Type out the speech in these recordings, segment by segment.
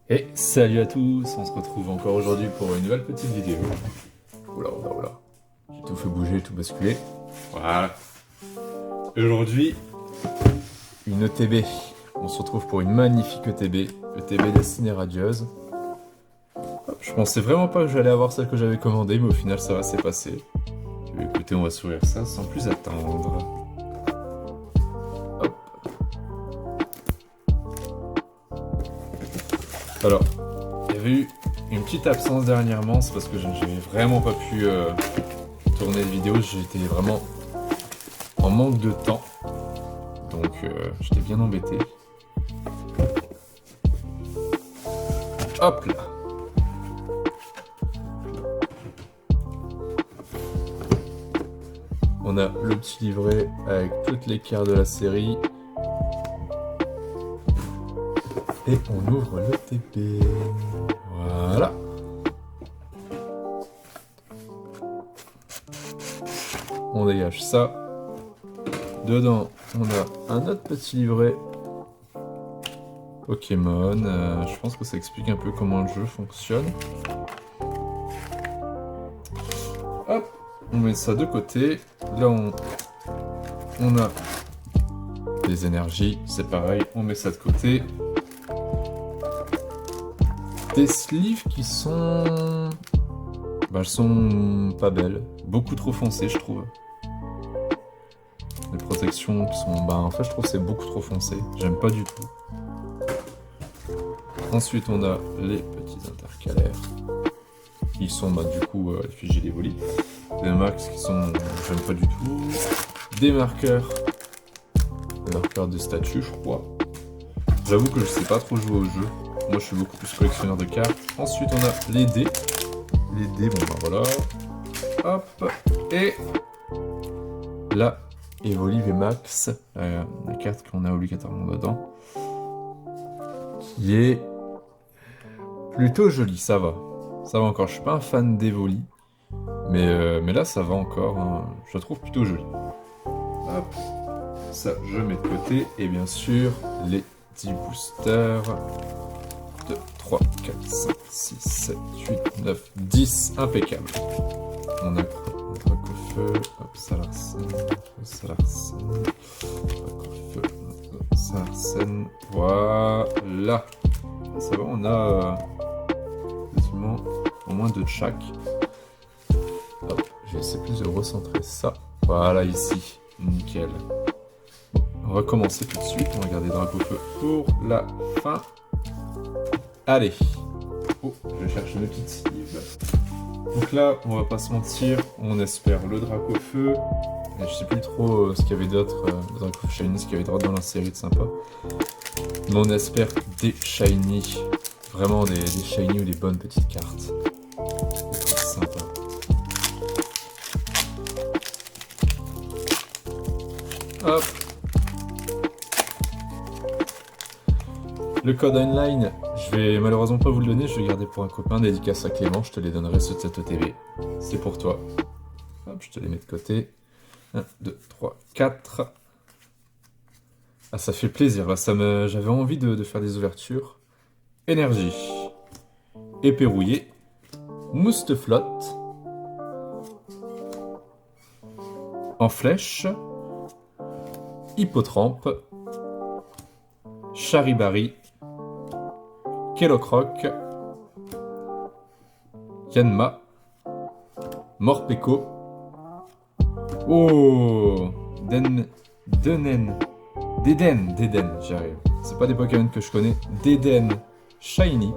Et salut à tous, on se retrouve encore aujourd'hui pour une nouvelle petite vidéo. Oula, oula, oula. J'ai tout fait bouger, tout basculer. Voilà. Aujourd'hui, une ETB. On se retrouve pour une magnifique ETB. ETB destinée radieuse. Hop, je pensais vraiment pas que j'allais avoir celle que j'avais commandée, mais au final ça va, s'est passé. Écoutez, on va s'ouvrir ça sans plus attendre. Hop. Alors, il y avait eu une petite absence dernièrement, c'est parce que j'ai vraiment pas pu tourner de vidéo, j'étais vraiment en manque de temps, donc j'étais bien embêté. Hop là. On a le petit livret avec toutes les cartes de la série. Et on ouvre le TP. Voilà. On dégage ça. Dedans, on a un autre petit livret Pokémon. Je pense que ça explique un peu comment le jeu fonctionne. Hop, on met ça de côté. Là, on a des énergies. C'est pareil, on met ça de côté. Des sleeves qui sont... Bah, elles sont pas belles. Beaucoup trop foncées, je trouve. Les protections qui sont... Bah, en fait, je trouve que c'est beaucoup trop foncé. J'aime pas du tout. Ensuite, on a les petits intercalaires. Qui sont, bah, du coup, effigies d'Evoli. Des marques qui sont... J'aime pas du tout. Des marqueurs. Des marqueurs de statut, je crois. J'avoue que je sais pas trop jouer au jeu. Moi, je suis beaucoup plus collectionneur de cartes. Ensuite, on a les dés. Les dés, bon, ben voilà. Hop. Et la Evoli VMAX, la carte qu'on a obligatoirement dedans. Qui est plutôt jolie, ça va. Ça va encore. Je suis pas un fan d'Evoli. Mais là, ça va encore. Hein. Je la trouve plutôt jolie. Hop. Ça, je mets de côté. Et bien sûr, les 10 boosters. 2, 3, 4, 5, 6, 7, 8, 9, 10, impeccable. On a un Dracofeu, hop, Salarsen, Dracofeu, Salarsen, voilà. Ça va, on a quasiment au moins 2 de chaque. Hop, je vais essayer plus de recentrer ça. Voilà, ici, nickel. Bon, on va commencer tout de suite, on va garder Dracofeu pour la fin. Allez, oh, je cherche une petite sleeve. Donc là, on va pas se mentir, on espère le Dracofeu. Je sais plus trop ce qu'il y avait d'autre, Dracofeu Shiny, ce qu'il y avait d'autre dans la série de sympa. Mais on espère des Shiny, vraiment des Shiny ou des bonnes petites cartes. Des trucs sympas. Hop. Le code online, je vais malheureusement pas vous le donner, je vais le garder pour un copain, dédicace à Clément, je te les donnerai sur cette ETB. C'est pour toi. Hop, je te les mets de côté. 1, 2, 3, 4. Ah, ça fait plaisir, là, j'avais envie de faire des ouvertures. Énergie. Épée rouillée. Mousteflotte. En flèche. Hippotrampe. Charibari. Kellocroc, Yanma, Morpeko, oh, Deden, j'y arrive. C'est pas des Pokémon que je connais. Deden, Shiny,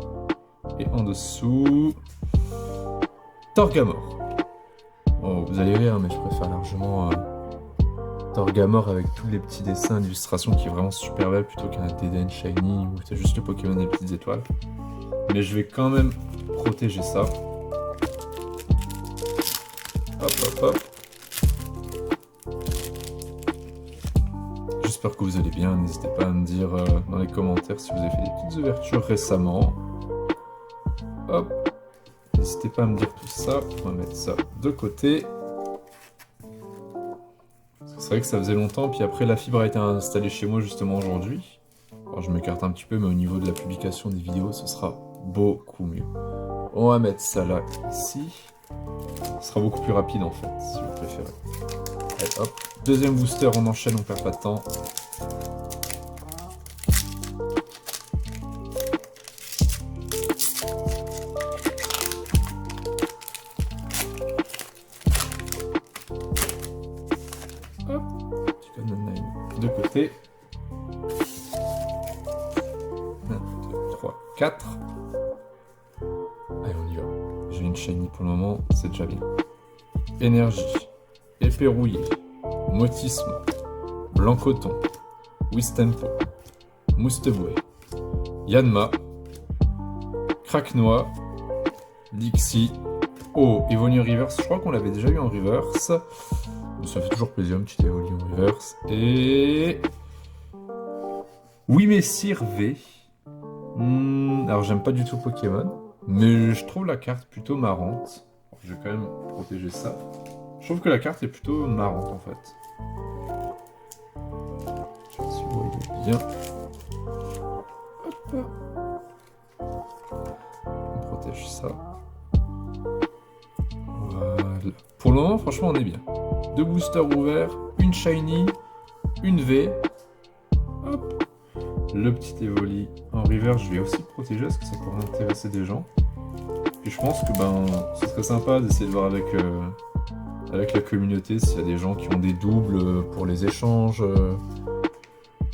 et en dessous, Torgamore. Oh, vous allez rire, mais je préfère largement Torgamore avec tous les petits dessins d'illustration qui est vraiment super belle plutôt qu'un Deden Shiny où c'est juste le Pokémon des petites étoiles. Mais je vais quand même protéger ça. Hop, hop, hop. J'espère que vous allez bien. N'hésitez pas à me dire dans les commentaires si vous avez fait des petites ouvertures récemment. Hop. N'hésitez pas à me dire tout ça. On va mettre ça de côté. C'est vrai que ça faisait longtemps, puis après la fibre a été installée chez moi justement aujourd'hui. Alors je m'écarte un petit peu, mais au niveau de la publication des vidéos, ce sera beaucoup mieux. On va mettre ça là, ici. Ce sera beaucoup plus rapide en fait, si vous préférez. Allez, hop. Deuxième booster, on enchaîne, on perd pas de temps. Hop. Chicken Nine de côté. 1, 2, 3, 4. Allez, on y va. J'ai une shiny pour le moment, c'est déjà bien. Énergie. Épée rouillée. Motisme. Blanc coton. Wistempo. Mousteboué. Yanma. Craquenois. Dixie. Oh, Evoli Reverse. Je crois qu'on l'avait déjà eu en reverse. Ça fait toujours plaisir, un petit Evoli en reverse. Et... Oui, Messire V. Alors, j'aime pas du tout Pokémon. Mais je trouve la carte plutôt marrante. Je vais quand même protéger ça. Je trouve que la carte est plutôt marrante en fait. Je sais pas si vous voyez bien. Hop. On protège ça. Voilà. Pour le moment, franchement, on est bien. 2 boosters ouverts, une shiny, une V. Hop. Le petit Evoli en river, je vais aussi protéger parce que ça pourrait intéresser des gens. Et je pense que ce serait sympa d'essayer de voir avec la communauté s'il y a des gens qui ont des doubles pour les échanges,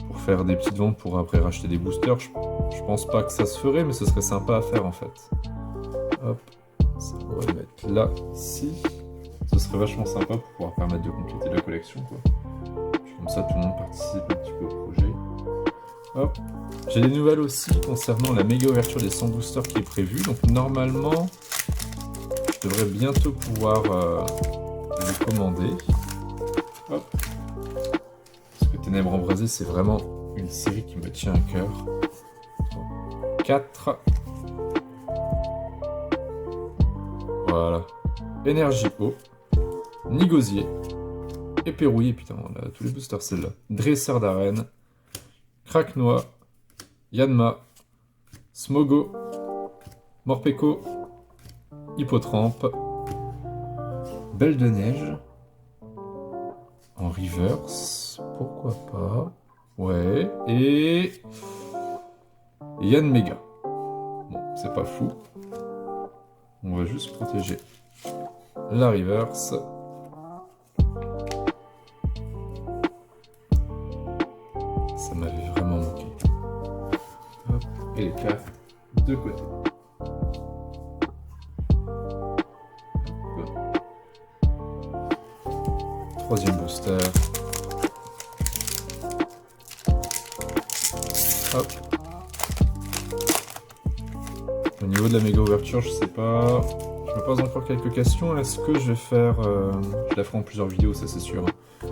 pour faire des petites ventes pour après racheter des boosters. Je pense pas que ça se ferait, mais ce serait sympa à faire en fait. Hop, ça on va le mettre là, ici. Ce serait vachement sympa pour pouvoir permettre de compléter la collection, quoi. Puis comme ça, tout le monde participe un petit peu au projet. Hop. J'ai des nouvelles aussi concernant la méga ouverture des 100 boosters qui est prévue. Donc normalement, je devrais bientôt pouvoir les commander. Hop. Parce que Ténèbres Embrasées, c'est vraiment une série qui me tient à cœur. 4. Voilà. Énergie eau. Nigosier. Épée rouillée, putain, on a tous les boosters celle-là. Dresseur d'arène. Craquenois, Yanma, Smogo, Morpeko, Hippotrampe, Belle de Neige, en reverse, pourquoi pas, ouais, et Yann Mega. Bon, c'est pas fou. On va juste protéger la reverse. Ça m'avait vraiment manqué. Hop, et les cartes de côté. Hop. Troisième booster. Hop. Au niveau de la méga ouverture, je sais pas. Je me pose encore quelques questions. Est-ce que je vais faire... je la ferai en plusieurs vidéos, ça c'est sûr. 2,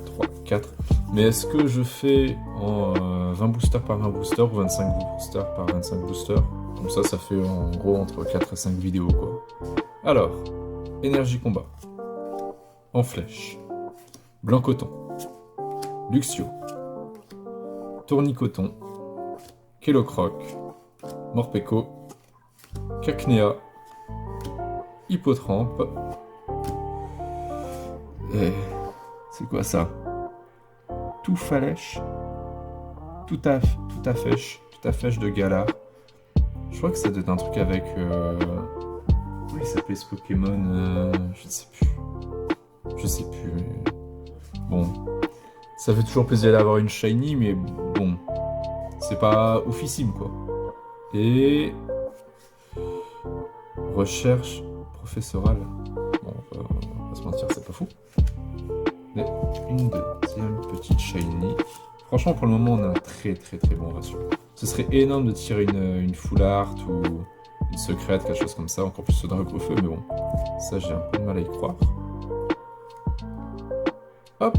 3, 4. Mais est-ce que je fais en 20 boosters par 20 boosters ou 25 boosters par 25 boosters? Comme ça, ça fait en gros entre 4 et 5 vidéos, quoi. Alors, énergie combat. En flèche. Blanc coton. Luxio. Tournicoton. Kellocroc. Morpeko. Cacnea. Hippotrampe. Et... c'est quoi ça? Tout falèche, tout à fèche de Galar. Je crois que ça doit être un truc avec... comment il s'appelait ce Pokémon je ne sais plus. Je sais plus. Mais... bon. Ça fait toujours plaisir d'avoir une shiny, mais bon. C'est pas oufissime, quoi. Et... recherche professorale. Bon, on va pas se mentir, c'est pas fou. Mais une deuxième petite shiny. Franchement, pour le moment, on a un très bon ratio. Ce serait énorme de tirer une full art ou une secrète, quelque chose comme ça, encore plus ce dragon au feu, mais bon, ça j'ai un peu de mal à y croire. Hop.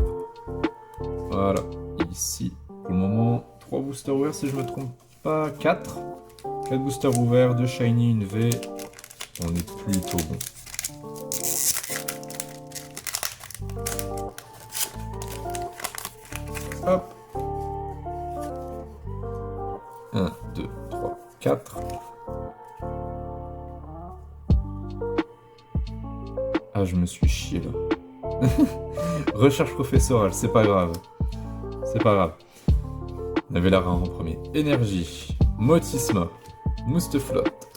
Voilà, ici, pour le moment, 3 boosters ouverts si je me trompe pas, 4. 4 boosters ouverts, 2 shiny, une V. On est plutôt bon. Hop. 1, 2, 3, 4. Ah, je me suis chié là. Recherche professorale, c'est pas grave. C'est pas grave. On avait la rare en premier. Énergie, Motisma, Mousteflotte,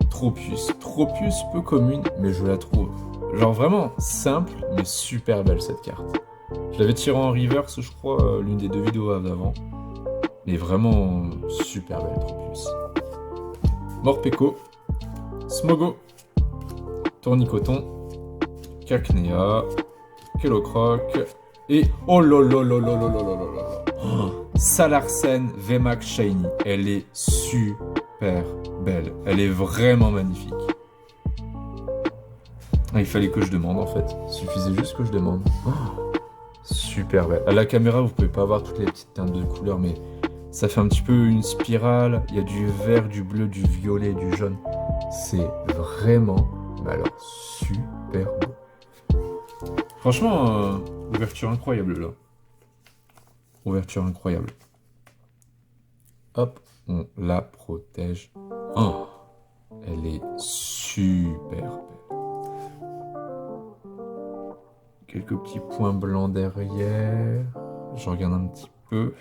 Tropius. Tropius peu commune, mais je la trouve genre vraiment simple, mais super belle cette carte. Je l'avais tirée en reverse, je crois, l'une des 2 vidéos d'avant. Mais vraiment super belle Tropius. Morpeko, Smogo, Tournicoton, Cacnea, Kellocroc et oh là Salarsen VMAX Shiny. Elle est super belle. Elle est vraiment magnifique. Ah, il fallait que je demande en fait. Il suffisait juste que je demande. Super belle. À la caméra, vous pouvez pas voir toutes les petites teintes de couleurs, mais ça fait un petit peu une spirale. Il y a du vert, du bleu, du violet, du jaune. C'est vraiment, mais alors, super beau. Franchement, ouverture incroyable là. Ouverture incroyable. Hop, on la protège. Oh, elle est super belle. Quelques petits points blancs derrière. Je regarde un petit peu.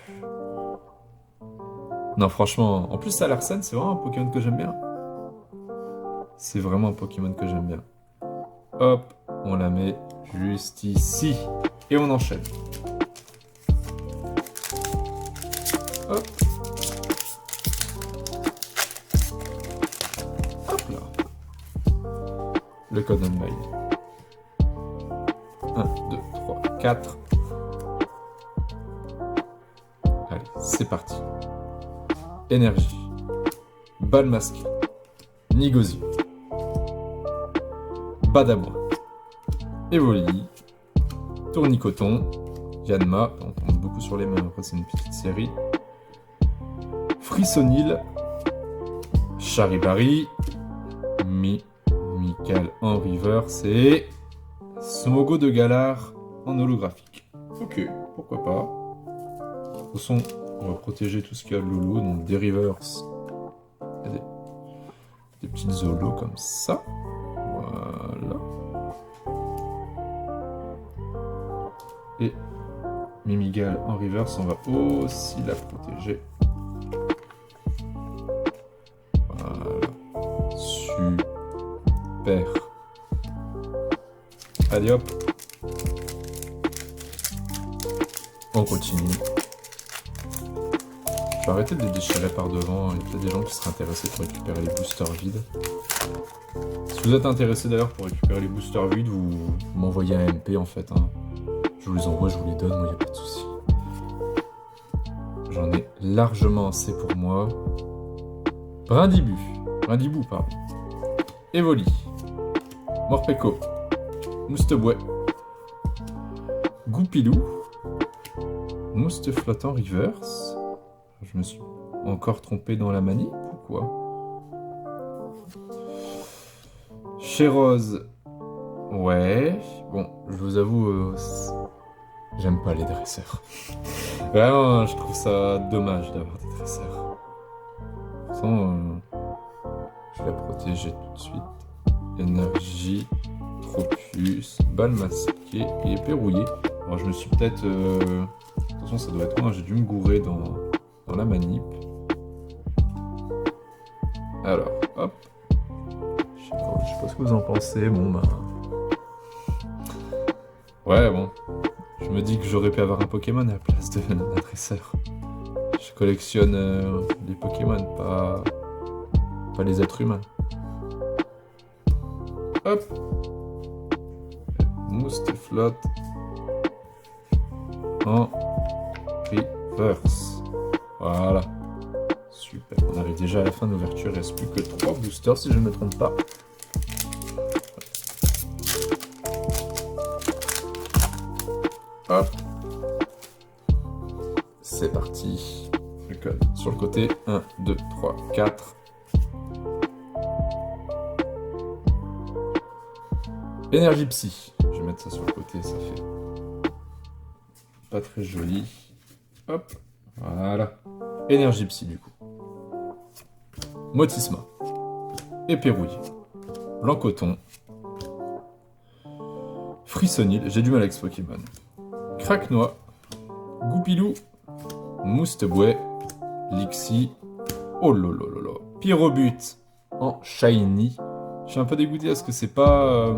Non, franchement, en plus, Salarsen, c'est vraiment un Pokémon que j'aime bien. C'est vraiment un Pokémon que j'aime bien. Hop, on la met juste ici. Et on enchaîne. Hop. Hop là. Le code mail. 1, 2, 3, 4. Allez, c'est parti. Énergie. Balle masquée. Nigozi. Badabois. Evoli. Tournicoton. Yanma. On tombe beaucoup sur les mains, après c'est une petite série. Frissonil. Charibari. Michael en reverse et Smogo de Galar en holographique. Ok, pourquoi pas. De toute façon, on va protéger tout ce qu'il y a de Lolo, donc des reverse. Des petites holos comme ça. Voilà. Et Mimigal en reverse, on va aussi la protéger. Voilà. Super. Allez hop. On continue. Je vais arrêter de les déchirer par devant. Il y a peut-être des gens qui seraient intéressés pour récupérer les boosters vides. Si vous êtes intéressé d'ailleurs pour récupérer les boosters vides, vous m'envoyez un MP en fait. Hein. Je vous les envoie, je vous les donne, moi il n'y a pas de souci. J'en ai largement assez pour moi. Brindibou, pardon. Evoli. Morpeko. Moustebouet. Goupilou. Mousteflotte en reverse. Je me suis encore trompé dans la manip ou quoi? Chérose. Ouais. Bon, je vous avoue, j'aime pas les dresseurs. Vraiment, je trouve ça dommage d'avoir des dresseurs. Pourtant, je vais la protéger tout de suite. Énergie, Tropius, balle masquée et épée rouillée. Alors je me suis peut-être... Attention, ça doit être moi, j'ai dû me gourer dans la manip. Alors, hop. Je sais pas ce que vous en pensez, bon bah... Ouais, bon. Je me dis que j'aurais pu avoir un Pokémon à la place d'un dresseur. Je collectionne les Pokémon, pas les êtres humains. Hop. Mousteflotte en reverse. Voilà. Super. On arrive déjà à la fin de l'ouverture. Il ne reste plus que 3 boosters si je ne me trompe pas. Hop. C'est parti. Le code sur le côté. 1, 2, 3, 4. Énergie psy. Je vais mettre ça sur le côté, ça fait pas très joli. Hop. Voilà. Énergie psy du coup. Motisma. Éperouille. Blanc coton. Frissonil, j'ai du mal avec ce Pokémon. Craquenois. Goupilou. Moustebouet. Lixie. Oh lolololo. Pyrobut en shiny. Je suis un peu dégoûté parce que c'est pas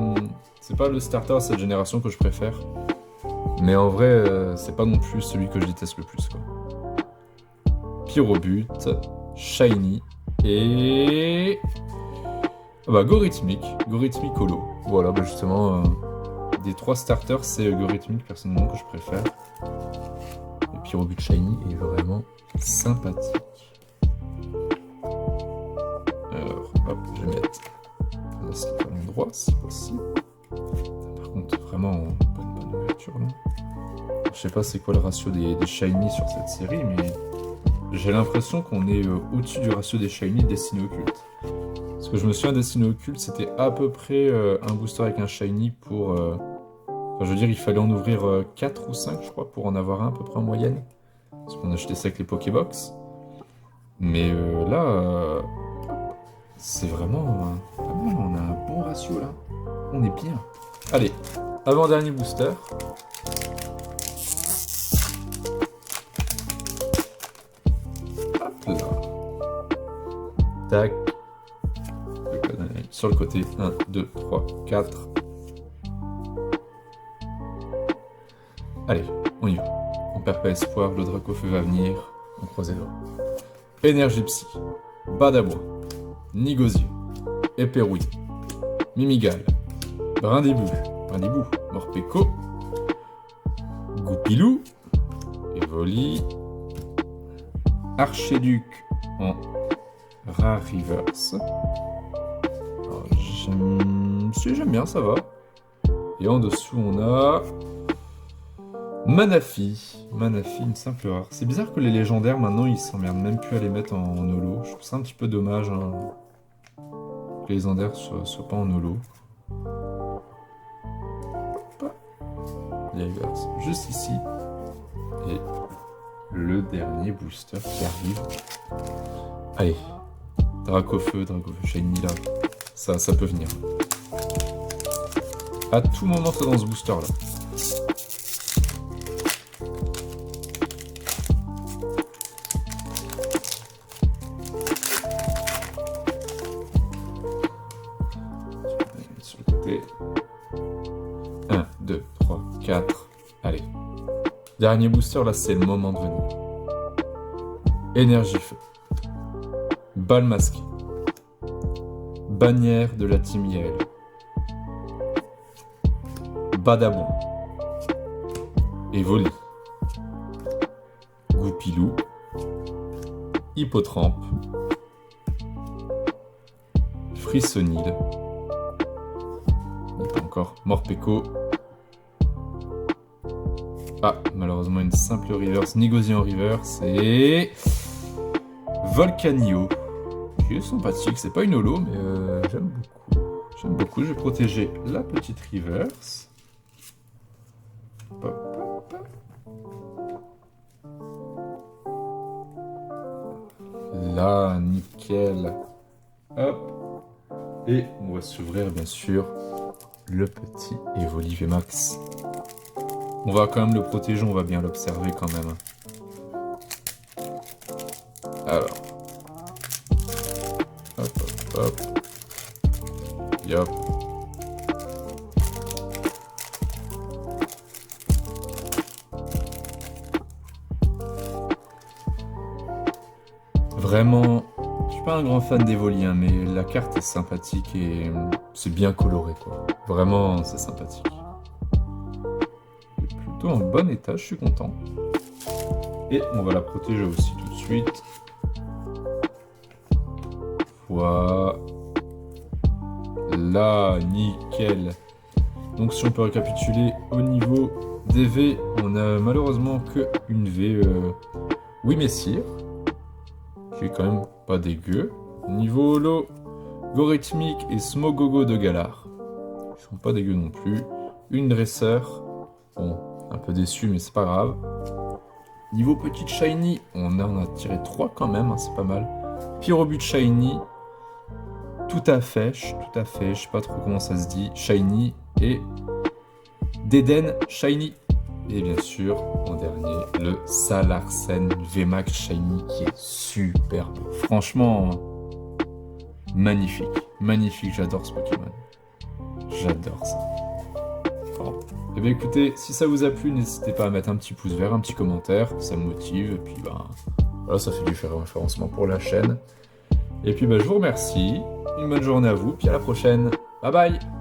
le starter à cette génération que je préfère. Mais en vrai, c'est pas non plus celui que je déteste le plus, quoi. Pyrobut, shiny et... Ah bah Gorithmic Holo. Voilà, bah justement, des 3 starters, c'est Gorithmic personnellement que je préfère. Le Pyrobut shiny est vraiment sympathique. Alors, hop, je vais mettre à l'endroit si possible. Par contre, vraiment, bonne ouverture là. Je sais pas c'est quoi le ratio des shiny sur cette série, mais j'ai l'impression qu'on est au-dessus du ratio des shiny destinés occultes. Parce que je me souviens, destiné occulte, c'était à peu près un booster avec un shiny pour... Enfin, je veux dire, il fallait en ouvrir 4 ou 5, je crois, pour en avoir un à peu près en moyenne. Parce qu'on achetait ça avec les Pokébox. Mais là, c'est vraiment pas mal, on a un bon ratio là. On est bien. Allez, avant-dernier booster. Hop là. Tac. Sur le côté, 1, 2, 3, 4. Allez, on y va. On perd pas espoir, le Dracofeu va venir. On croise les doigts. Énergie Psy, Badabois, Nigosier, Éperouille, Mimigal, Brindibou, Morpeko, Goupilou, Evoli, Archéduc en Rare Reverse. J'aime bien, ça va. Et en dessous, on a Manafi, une simple rare. C'est bizarre que les légendaires, maintenant, ils s'emmerdent même plus à les mettre en holo. Je trouve ça un petit peu dommage, hein, que les légendaires soient pas en holo. Les reverse juste ici. Et le dernier booster qui arrive. Allez, Dracofeu shiny là. Ça peut venir. À tout moment, c'est dans ce booster là. Sur le côté. 1, 2, 3, 4. Allez. Dernier booster là, c'est le moment de venir. Énergie Feu. Balle masquée. Bannière de la Team Yael. Badabon. Evoli. Goupilou. Hippotrampe. Frissonil. Pas encore. Morpeko. Ah, malheureusement une simple reverse. Nigosier en reverse. Et... Volcanio. Qui est sympathique. C'est pas une holo, mais j'aime beaucoup. J'aime beaucoup. Je vais protéger la petite reverse. Hop, hop, hop. Là, nickel. Hop. Et on va s'ouvrir, bien sûr, le petit Evoli VMAX. On va quand même le protéger, on va bien l'observer quand même. Alors. Hop, hop, hop. Yop. Vraiment, je suis pas un grand fan d'Evoli, hein, mais la carte est sympathique et c'est bien coloré, quoi. Vraiment, c'est sympathique. Il est plutôt en bon état, je suis content. Et on va la protéger aussi tout de suite. Voilà. Nickel. Donc si on peut récapituler, au niveau des V, on a malheureusement que une V oui messire, qui est quand même pas dégueu. Niveau holo, Gorithmic et Smogogo de Galar, ils sont pas dégueux non plus. Une dresseur, bon, un peu déçu mais c'est pas grave. Niveau petite shiny, on en a tiré 3 quand même, hein, c'est pas mal. Pyrobut shiny, tout à fait, je sais pas trop comment ça se dit, Shiny et Deden Shiny. Et bien sûr, en dernier, le Salarsen VMAX Shiny qui est super beau. Franchement, magnifique, magnifique, j'adore ce Pokémon. J'adore ça. Bon. Eh bien écoutez, si ça vous a plu, n'hésitez pas à mettre un petit pouce vert, un petit commentaire, ça me motive, et puis voilà, ça fait du référencement pour la chaîne. Et puis je vous remercie, une bonne journée à vous, puis à la prochaine. Bye bye!